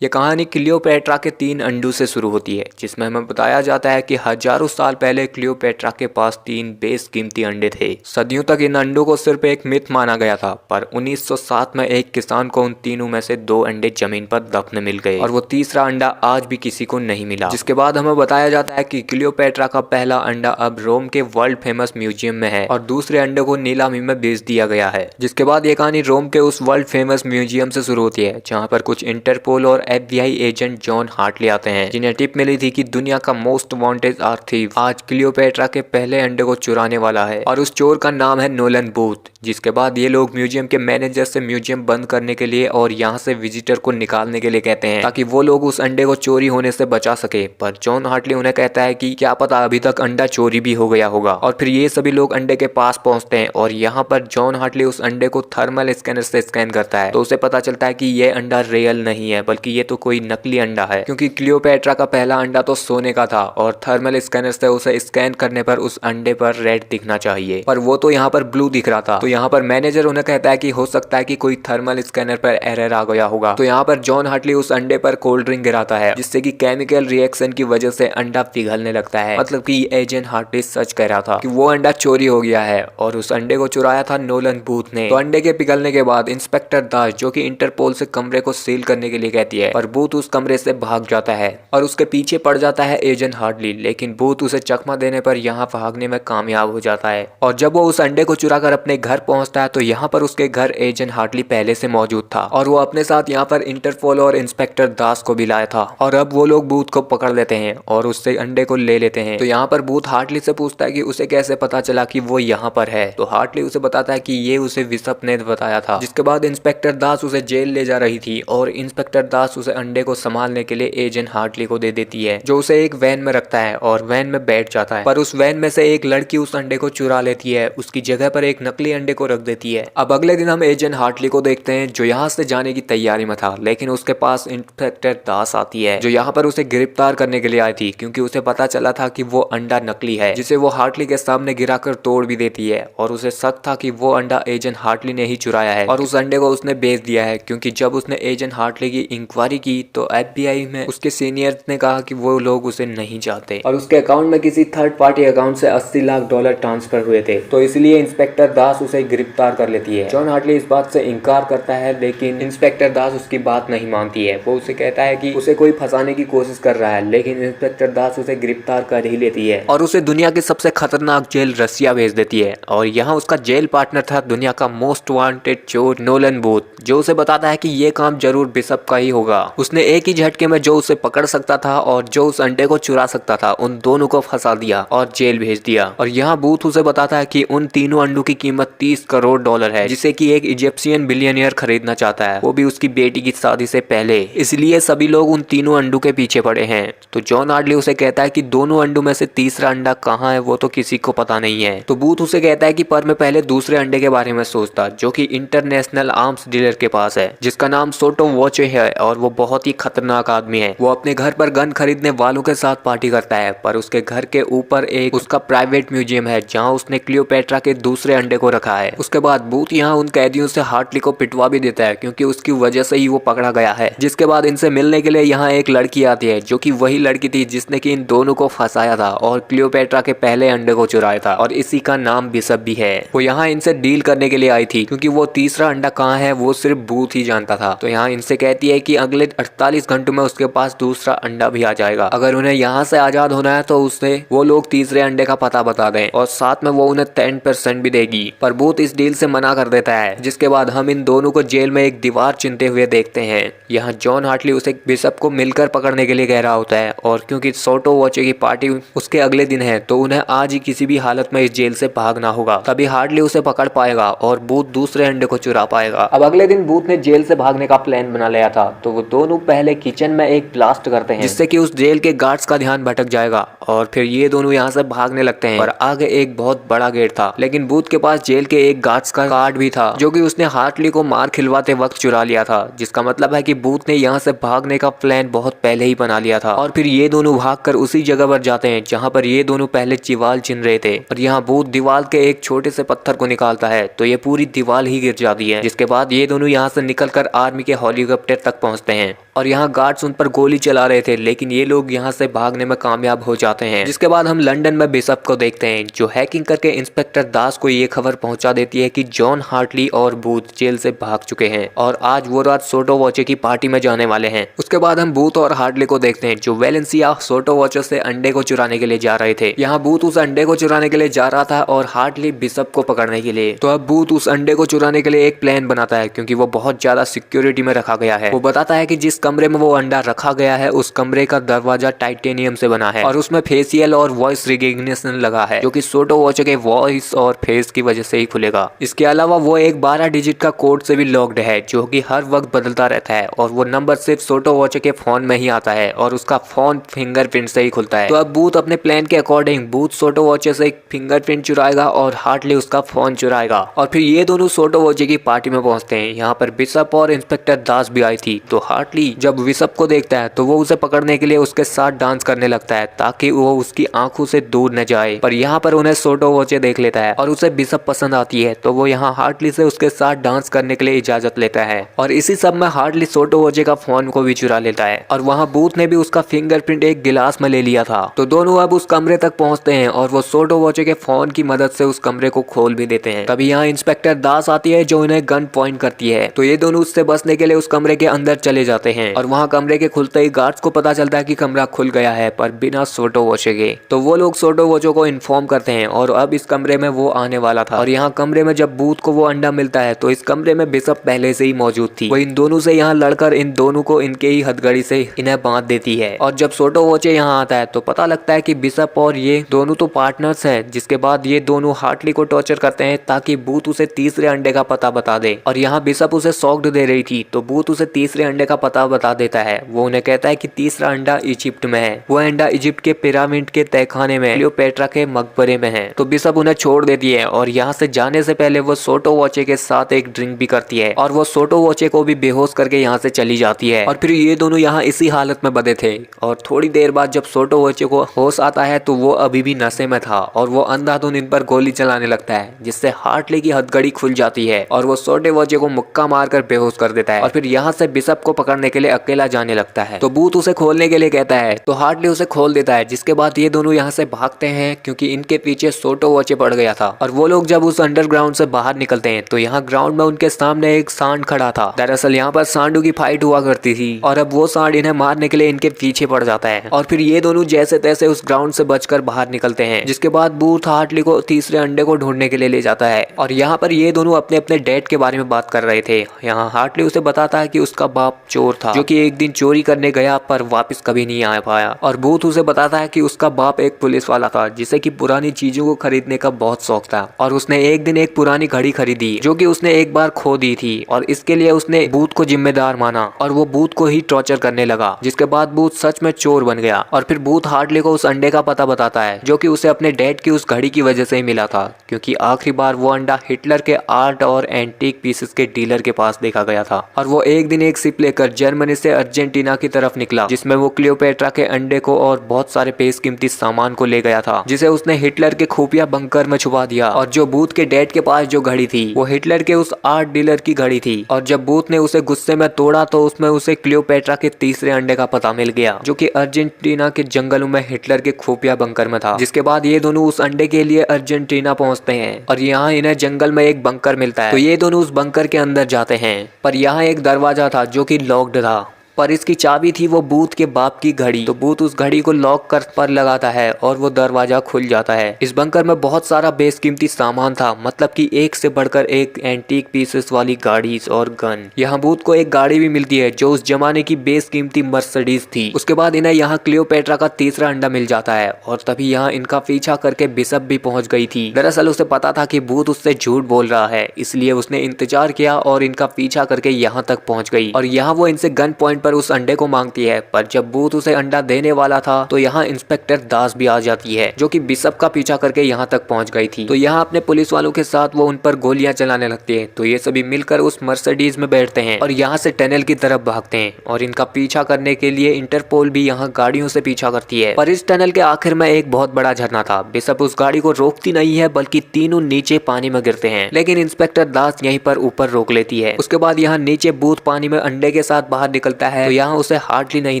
ये कहानी क्लियोपेट्रा के 3 अंडों से शुरू होती है, जिसमें हमें बताया जाता है कि हजारों साल पहले क्लियोपेट्रा के पास 3 बेशकीमती अंडे थे। सदियों तक इन अंडों को सिर्फ एक मिथ माना गया था, पर 1907 में एक किसान को उन तीनों में से 2 अंडे जमीन पर दफन मिल गए और वो तीसरा अंडा आज भी किसी को नहीं मिला। जिसके बाद हमें बताया जाता है कि क्लियोपेट्रा का पहला अंडा अब रोम के वर्ल्ड फेमस म्यूजियम में है और दूसरे अंडे को नीलामी में बेच दिया गया है। जिसके बाद ये कहानी रोम के उस वर्ल्ड फेमस म्यूजियम से शुरू होती है, जहाँ पर कुछ इंटरपोल और FBI एजेंट जॉन हार्टली आते हैं, जिन्हें टिप मिली थी कि दुनिया का मोस्ट वांटेड आर्ट थीफ आज क्लियोपेट्रा के पहले अंडे को चुराने वाला है और उस चोर का नाम है नोलन बूथ। जिसके बाद ये लोग म्यूजियम के मैनेजर से म्यूजियम बंद करने के लिए और यहाँ से विजिटर को निकालने के लिए कहते हैं, ताकि वो लोग उस अंडे को चोरी होने से बचा सके। पर जॉन हार्टली उन्हें कहता है कि क्या पता अभी तक अंडा चोरी भी हो गया होगा। और फिर ये सभी लोग अंडे के पास पहुंचते हैं और यहाँ पर जॉन हार्टली उस अंडे को थर्मल स्कैनर से स्कैन करता है, तो उसे पता चलता है कि ये अंडा रियल नहीं है, बल्कि ये तो कोई नकली अंडा है, क्योंकि क्लियोपेट्रा का पहला अंडा तो सोने का था और थर्मल स्कैनर से उसे स्कैन करने पर उस अंडे पर रेड दिखना चाहिए, पर वो तो यहाँ पर ब्लू दिख रहा था। तो यहाँ पर मैनेजर उन्हें कहता है कि हो सकता है कि कोई थर्मल स्कैनर पर एरर आ गया होगा। तो यहाँ पर जॉन हार्टली उस अंडे पर कोल्ड ड्रिंक गिराता है, जिससे कि केमिकल रिएक्शन की वजह से अंडा पिघलने लगता है। मतलब कि एजेंट हार्टली सच कह रहा था कि वो अंडा चोरी हो गया है और उस अंडे को चुराया था नोलन बूथ ने। तो अंडे के पिघलने के बाद इंस्पेक्टर दास, जो कि इंटरपोल से कमरे को सील करने के लिए कहती है, और बूथ उस कमरे से भाग जाता है और उसके पीछे पड़ जाता है एजेंट हार्टली। लेकिन बूथ उसे चकमा देने पर यहाँ भागने में कामयाब हो जाता है और जब वो उस अंडे को चुराकर अपने घर पहुंचता है तो यहाँ पर उसके घर एजेंट हार्टली पहले से मौजूद था और वो अपने साथ यहाँ पर इंटरपोल और इंस्पेक्टर दास को भी लाया था। और अब वो लोग बूथ को पकड़ लेते हैं और उससे अंडे को ले लेते हैं। तो यहाँ पर बूथ हार्टली से पूछता है कि उसे कैसे पता चला कि वो यहाँ पर है। तो हार्टली उसे बताता है कि ये उसे विशप ने बताया था। जिसके बाद इंस्पेक्टर दास उसे जेल ले जा रही थी और इंस्पेक्टर दास उसे अंडे को संभालने के लिए एजेंट हार्टली को दे देती है, जो उसे एक वैन में रखता है और वैन में बैठ जाता है। पर उस वैन में से एक लड़की उस अंडे को चुरा लेती है, उसकी जगह पर एक नकली अंडे को रख देती है। अब अगले दिन हम एजेंट हार्टली को देखते हैं, जो यहाँ से जाने की तैयारी में था, लेकिन उसके पास इंस्पेक्टर दास आती है, जो यहाँ पर उसे गिरफ्तार करने के लिए आई थी, क्योंकि उसे पता चला था कि वो अंडा नकली है, जिसे वो हार्टली के सामने गिराकर तोड़ भी देती है। और उसे शक था कि वो अंडा एजेंट हार्टली ने ही चुराया है और उस अंडे को उसने बेच दिया है, क्योंकि जब उसने एजेंट हार्टली की इंक्वायरी की तो FBI में उसके सीनियर्स ने कहा कि वो लोग उसे नहीं चाहते और उसके अकाउंट में किसी थर्ड पार्टी अकाउंट से $80 लाख ट्रांसफर हुए थे। तो इसलिए इंस्पेक्टर दास उसे गिरफ्तार कर लेती है। जॉन हार्टली इस बात से इनकार करता है, लेकिन इंस्पेक्टर दास उसकी बात नहीं मानती है। वो उसे कहता है कि उसे कोई फंसाने की कोशिश कर रहा है, लेकिन इंस्पेक्टर दास उसे गिरफ्तार कर ही लेती है और उसे दुनिया की सबसे खतरनाक जेल रसिया भेज देती है। और यहाँ उसका जेल पार्टनर था दुनिया का मोस्ट वांटेड चोर नोलन बूथ, जो उसे बताता है कि ये काम जरूर बिशप का ही होगा। उसने एक ही झटके में जो उसे पकड़ सकता था और जो उस अंडे को चुरा सकता था, उन दोनों को फंसा दिया और जेल भेज दिया। और यहाँ बूथ उसे बताता है कि उन तीनों अंडों की कीमत $30 करोड़ है, जिसे कि एक इजिप्शियन बिलियनियर खरीदना चाहता है, वो भी उसकी बेटी की शादी से पहले। इसलिए सभी लोग उन तीनों अंडों के पीछे पड़े हैं। तो जॉन हार्टली उसे कहता है कि दोनों अंडों में से तीसरा अंडा कहाँ है वो तो किसी को पता नहीं है। तो बूथ उसे कहता है कि पर मैं पहले दूसरे अंडे के बारे में सोचता, जो कि इंटरनेशनल आर्म्स डीलर के पास है, जिसका नाम सोटो वोचे है और वो बहुत ही खतरनाक आदमी है। वो अपने घर पर गन खरीदने वालों के साथ पार्टी करता है, पर उसके घर के ऊपर एक उसका प्राइवेट म्यूजियम है, जहाँ उसने क्लियोपेट्रा के दूसरे अंडे को रखा है। उसके बाद बूथ यहाँ उन कैदियों से हार्टली को पिटवा भी देता है, क्योंकि उसकी वजह से ही वो पकड़ा गया है। जिसके बाद इनसे मिलने के लिए यहाँ एक लड़की आती है, जो कि वही लड़की थी जिसने कि इन दोनों को फंसाया था और क्लियोपेट्रा के पहले अंडे को चुराया था, और इसी का नाम बिशप भी है। वो यहाँ इनसे डील करने के लिए आई थी, क्योंकि वो तीसरा अंडा कहाँ है वो सिर्फ बूथ ही जानता था। तो यहाँ इनसे कहती है कि अगले 48 घंटों में उसके पास दूसरा अंडा भी आ जाएगा। अगर उन्हें यहाँ से आजाद होना है तो उससे वो लोग तीसरे अंडे का पता बता दें और साथ में वो उन्हें 10% भी देगी। पर बूथ इस डील से मना कर देता है। जिसके बाद हम इन दोनों को जेल में एक दीवार चुनते हुए देखते हैं। यहाँ जॉन हार्टली उसे बिशप को मिलकर पकड़ने के लिए कह रहा होता है, और क्योंकि सोटो वोचे की पार्टी उसके अगले दिन है, तो उन्हें आज ही किसी भी हालत में इस जेल से भागना होगा, तभी हार्टली उसे पकड़ पाएगा और बूथ दूसरे अंडे को चुरा पाएगा। अब अगले दिन बूथ ने जेल से भागने का प्लान बना लिया था, तो वो दोनों पहले किचन में एक ब्लास्ट करते हैं, जिससे कि उस जेल के गार्ड्स का ध्यान भटक जाएगा और फिर ये दोनों यहाँ से भागने लगते हैं। और आगे एक बहुत बड़ा गेट था, लेकिन बूथ के पास जेल के एक गार्ड्स का कार्ड भी था जो कि उसने हार्टली को मार खिलवाते वक्त चुरा लिया था, जिसका मतलब है कि बूथ ने यहाँ से भागने का प्लान बहुत पहले ही बना लिया था। और फिर ये दोनों भागकर उसी जगह पर जाते हैं जहाँ पर ये दोनों पहले दीवार चिन रहे थे। और यहाँ बूथ दीवार के एक छोटे से पत्थर को निकालता है तो ये पूरी दीवार ही गिर जाती है, जिसके बाद ये दोनों यहाँ से निकलकर आर्मी के हेलीकॉप्टर तक पहुँचते हैं। और यहाँ गार्ड्स उन पर गोली चला रहे थे लेकिन ये लोग यहाँ से भागने में कामयाब हो जाते हैं। जिसके बाद हम लंदन में बिशप को देखते हैं जो हैकिंग करके इंस्पेक्टर दास को ये खबर पहुंचा देती है कि जॉन हार्टली और बूथ जेल से भाग चुके हैं और आज वो रात सोटो वॉचे की पार्टी में जाने वाले हैं। उसके बाद हम बूथ और हार्टली को देखते हैं जो वेलेंसिया सोटो वॉचर से अंडे को चुराने के लिए जा रहे थे। यहाँ बूथ उस अंडे को चुराने के लिए जा रहा था और हार्टली बिशप को पकड़ने के लिए। तो अब बूथ उस अंडे को चुराने के लिए एक प्लान बनाता है क्योंकि वो बहुत ज्यादा सिक्योरिटी में रखा गया है। वो बताता है कि जिस कमरे में वो अंडा रखा गया है उस कमरे का दरवाजा टाइटेनियम से बना है और उसमें फेसियल और वॉइस रिकॉग्निशन लगा है जो कि सोटो वॉच के वॉइस और फेस की वजह से ही खुलेगा। इसके अलावा वो एक 12 डिजिट का कोड से भी लॉक्ड है जो कि हर वक्त बदलता रहता है और वो नंबर सिर्फ सोटो वॉच के फोन में ही आता है और उसका फोन फिंगरप्रिंट से ही खुलता है। तो अब बूथ अपने प्लान के अकॉर्डिंग बूथ सोटो वॉच से एक फिंगरप्रिंट चुराएगा और हार्टली उसका फोन चुराएगा और फिर ये दोनों सोटो वॉच की पार्टी में पहुंचते हैं। यहाँ पर बिशप और इंस्पेक्टर दास भी आई थी। तो हार्टली जब बिशप को देखता है तो वो उसे पकड़ने के लिए उसके साथ डांस करने लगता है ताकि वो उसकी आंखों से दूर न जाए। पर यहाँ पर उन्हें सोटो वॉचे देख लेता है और उसे बिशप पसंद आती है तो वो यहाँ हार्टली से उसके साथ डांस करने के लिए इजाजत लेता है और इसी सब में हार्टली सोटो वॉचे का फोन को भी चुरा लेता है और वहाँ बूथ ने भी उसका फिंगरप्रिंट एक गिलास में ले लिया था। तो दोनों अब उस कमरे तक पहुंचते हैं और वो सोटो वॉचे के फोन की मदद से उस कमरे को खोल भी देते हैं। तभी यहाँ इंस्पेक्टर दास आती है जो उन्हें गन पॉइंट करती है। तो ये दोनों उससे बचने के लिए उस कमरे के अंदर चले जाते हैं और वहाँ कमरे के खुलते ही गार्ड्स को पता चलता है कि कमरा खुल गया है पर बिना सोटो वॉचे के। तो वो लोग सोटो वॉचो को इन्फॉर्म करते हैं और अब इस कमरे में वो आने वाला था। और यहाँ कमरे में जब बूथ को वो अंडा मिलता है तो इस कमरे में बिशप पहले से ही मौजूद थी। वो इन दोनों से यहाँ लड़कर इन दोनों को इनके ही हथकड़ी से इन्हें बांध देती है। और जब सोटो वॉचे यहाँ आता है तो पता लगता है कि बिशप और ये दोनों तो पार्टनर्स हैं। जिसके बाद ये दोनों हार्टली को टॉर्चर करते हैं ताकि बूथ उसे तीसरे अंडे का पता बता दे। और यहाँ बिशप उसे सॉक्ड दे रही थी तो बूथ उसे तीसरे अंडे का पता बता देता है। वो उन्हें कहता है कि तीसरा अंडा इजिप्ट में है। वो अंडा इजिप्ट के पिरामिड के तहखाने में क्लियोपेट्रा के मकबरे में है। तो बिशप उन्हें छोड़ देती है और यहाँ से जाने से पहले वो सोटो वॉचे के साथ एक ड्रिंक भी करती है और वो सोटो वॉचे को भी बेहोश करके यहाँ से चली जाती है। और फिर ये दोनों यहाँ इसी हालत में बंधे थे और थोड़ी देर बाद जब सोटो वॉचे को होश आता है तो वो अभी भी नशे में था और वो अंधाधुंध इन पर गोली चलाने लगता है जिससे हार्टली की हथकड़ी खुल जाती है और वो सोटो वॉचे को मुक्का मारकर बेहोश कर देता है। और फिर यहाँ से बिशप को पकड़ने के लिए अकेला जाने लगता है। तो बूथ उसे खोलने के लिए कहता है तो हार्टली उसे खोल देता है। जिसके बाद ये दोनों यहाँ से भागते हैं क्योंकि इनके पीछे सोटो वॉचे पड़ गया था। और वो लोग जब उस अंडरग्राउंड से बाहर निकलते हैं तो यहाँ ग्राउंड में उनके सामने एक सांड खड़ा था। दरअसल यहाँ पर सांडों की फाइट हुआ करती थी और अब वो सांड इन्हें मारने के लिए इनके पीछे पड़ जाता है। और फिर ये दोनों जैसे तैसे उस ग्राउंड से बचकर बाहर निकलते हैं। जिसके बाद बूथ हार्टली को तीसरे अंडे को ढूंढने के लिए ले जाता है और यहाँ पर ये दोनों अपने अपने डैड के बारे में बात कर रहे थे। यहाँ हार्टली उसे बताता है कि उसका बाप चोर था जो कि एक दिन चोरी करने गया पर वापस कभी नहीं आ पाया। और बूथ उसे बताता है कि उसका बाप एक पुलिस वाला था जिसे कि पुरानी चीजों को खरीदने का बहुत शौक था और उसने एक दिन एक पुरानी घड़ी खरीदी जो कि उसने एक बार खो दी थी और इसके लिए उसने बूथ को जिम्मेदार माना और वो बूथ को ही टॉर्चर करने लगा। जिसके बाद बूथ सच में चोर बन गया और फिर बूथ हार्टली को उस अंडे का पता बताता है जो कि उसे अपने डैड की उस घड़ी की वजह से ही मिला था क्योंकि आखिरी बार वो अंडा हिटलर के आर्ट और एंटीक पीसेस के डीलर के पास देखा गया था। और वो एक दिन एक शिप लेकर जर्मनी से अर्जेंटीना की तरफ निकला जिसमें वो क्लियोपेट्रा के अंडे को और बहुत सारे बेशकीमती सामान को ले गया था जिसे उसने हिटलर के खुफिया बंकर में छुपा दिया। और जो बूथ के डैड के पास जो घड़ी थी वो हिटलर के उस आर्ट डीलर की घड़ी थी और जब बूथ ने उसे गुस्से में तोड़ा तो उसमें उसे क्लियोपेट्रा के तीसरे अंडे का पता मिल गया जो कि अर्जेंटीना के जंगलों में हिटलर के खुफिया बंकर में था। जिसके बाद ये दोनों उस अंडे के लिए अर्जेंटीना पहुंचते हैं और यहाँ इन्हें जंगल में एक बंकर मिलता है। तो ये दोनों उस बंकर के अंदर जाते हैं पर यहाँ एक दरवाजा था जो कि लॉक्ड था पर इसकी चाबी थी वो बूथ के बाप की घड़ी। तो बूथ उस घड़ी को लॉक कर पर लगाता है और वो दरवाजा खुल जाता है। इस बंकर में बहुत सारा बेशकीमती सामान था मतलब कि एक से बढ़कर एक एंटीक पीसेस वाली गाड़ी और गन। यहाँ बूथ को एक गाड़ी भी मिलती है जो उस जमाने की बेशकीमती मर्सिडीज थी। उसके बाद इन्हें यहाँ क्लियोपेट्रा का तीसरा अंडा मिल जाता है और तभी यहाँ इनका पीछा करके बिशप भी पहुंच गई थी। दरअसल उसे पता था कि बूथ उससे झूठ बोल रहा है इसलिए उसने इंतजार किया और इनका पीछा करके यहाँ तक पहुंच गई और यहाँ वो इनसे गन पॉइंट पर उस अंडे को मांगती है, पर जब बूथ उसे अंडा देने वाला था तो यहाँ इंस्पेक्टर दास भी आ जाती है, जो कि बिशप का पीछा करके यहाँ तक पहुँच गई थी। तो यहाँ अपने पुलिस वालों के साथ वो उन पर गोलियां चलाने लगती है। तो ये सभी मिलकर उस मर्सिडीज में बैठते हैं और यहाँ से टनल की तरफ भागते हैं और इनका पीछा करने के लिए इंटरपोल भी यहाँ गाड़ियों से पीछा करती है। पर इस टनल के आखिर में एक बहुत बड़ा झरना था। बिशप उस गाड़ी को रोकती नहीं है, बल्कि तीनों नीचे पानी में गिरते हैं, लेकिन इंस्पेक्टर दास यहीं पर ऊपर रोक लेती है। उसके बाद यहाँ नीचे बूथ पानी में अंडे के साथ बाहर निकलता है, तो यहाँ उसे हार्टली नहीं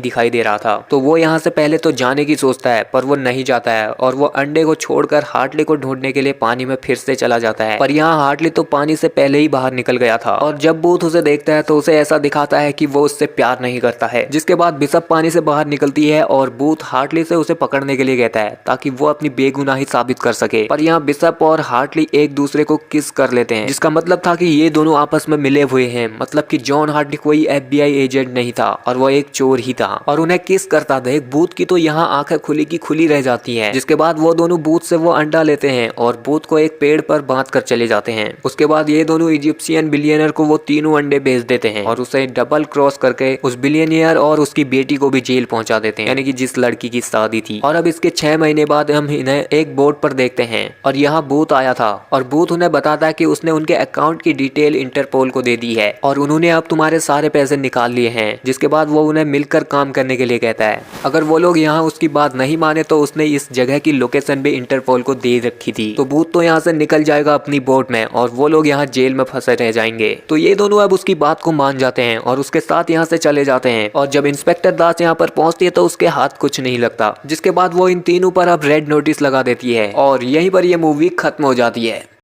दिखाई दे रहा था। तो वो यहाँ से पहले तो जाने की सोचता है, पर वो नहीं जाता है और वो अंडे को छोड़कर हार्टली को ढूंढने के लिए पानी में फिर से चला जाता है। पर यहाँ हार्टली तो पानी से पहले ही बाहर निकल गया था और जब बूथ उसे देखता है तो उसे ऐसा दिखाता है कि वो उससे प्यार नहीं करता है। जिसके बाद बिशप पानी से बाहर निकलती है और बूथ हार्टली से उसे पकड़ने के लिए कहता है ताकि वो अपनी बेगुनाही साबित कर सके। पर यहाँ बिशप और हार्टली एक दूसरे को किस कर लेते हैं, जिसका मतलब था कि ये दोनों आपस में मिले हुए हैं। मतलब कि जॉन हार्टली कोई FBI एजेंट नहीं था और वो एक चोर ही था और उन्हें किस करता देख बूथ की तो यहाँ आंखें खुली की खुली रह जाती है। जिसके बाद वो दोनों बूथ से वो अंडा लेते हैं और बूथ को एक पेड़ पर बांध कर चले जाते हैं। उसके बाद ये दोनों इजिप्शियन बिलियनर को वो तीनों अंडे बेच देते हैं और उसे डबल क्रॉस करके उस बिलियनियर और उसकी बेटी को भी जेल पहुंचा देते हैं, यानी कि जिस लड़की की शादी थी। और अब इसके 6 महीने बाद हम इन्हें एक बोर्ड पर देखते हैं और यहाँ बूथ आया था और बूथ उन्हें बताता है कि उसने उनके अकाउंट की डिटेल इंटरपोल को दे दी है और उन्होंने अब तुम्हारे सारे पैसे निकाल लिए हैं। जिसके बाद वो उन्हें मिलकर काम करने के लिए कहता है। अगर वो लोग यहाँ उसकी बात नहीं माने तो उसने इस जगह की लोकेशन भी इंटरपोल को दे रखी थी। तो बूथ तो यहाँ से निकल जाएगा अपनी बोट में और वो लोग यहाँ जेल में फंसे रह जाएंगे। तो ये दोनों अब उसकी बात को मान जाते हैं और उसके साथ यहाँ से चले जाते हैं। और जब इंस्पेक्टर दास यहाँ पर पहुंचती है तो उसके हाथ कुछ नहीं लगता। जिसके बाद वो इन तीनों पर अब रेड नोटिस लगा देती है और यहीं पर ये मूवी खत्म हो जाती है।